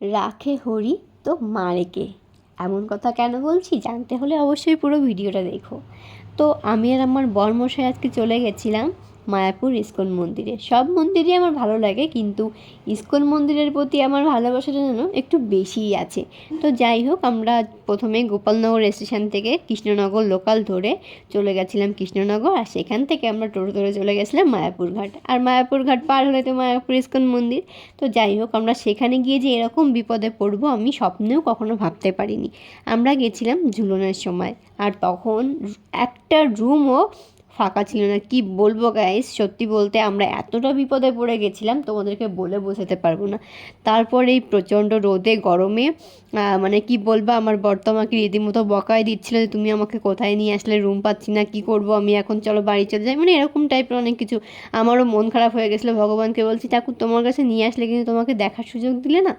রাখে হরি তো মারে কে, এমন কথা কেন বলছি জানতে হলে অবশ্যই পুরো ভিডিওটা দেখো। তো আমি আর আমার বরমশাই আজকে চলে গেছিলাম মায়াপুর ইস্কন মন্দিরে। সব মন্দিরই আমার ভালো লাগে, কিন্তু ইস্কন মন্দিরের প্রতি আমার ভালোবাসাটা যেন একটু বেশিই আছে। তো যাই হোক, আমরা প্রথমে গোপালনগর স্টেশন থেকে কৃষ্ণনগর লোকাল ধরে চলে গেছিলাম কৃষ্ণনগর, আর সেখান থেকে আমরা টোটো ধরে চলে গেছিলাম মায়াপুর ঘাট। আর মায়াপুর ঘাট পার হলে তো মায়াপুর ইস্কন মন্দির। তো যাই হোক, আমরা সেখানে গিয়ে যে এরকম বিপদে পড়বো আমি স্বপ্নেও কখনো ভাবতে পারিনি। আমরা গেছিলাম ঝুলনের সময়, আর তখন একটা রুমও ফাঁকা ছিল না। কি বলবো গাইস, সত্যি বলতে আমরা এতটা বিপদে পড়ে গেছিলাম তোমাদেরকে বলে বোঝাতে পারবো না। তারপর এই প্রচণ্ড রোদে গরমে মানে কি বলবো, আমার বর তো আমাকে রীতিমতো বকাই দিচ্ছিল যে তুমি আমাকে কোথায় নিয়ে আসলে, রুম পাচ্ছি না, কি করব আমি এখন, চলো বাড়ি চলে যাই, মানে এরকম টাইপের অনেক কিছু। আমারও মন খারাপ হয়ে গেছিলো, ভগবানকে বলছি ঠাকুর তোমার কাছে নিয়ে আসলে কিন্তু তোমাকে দেখার সুযোগ দিলে না।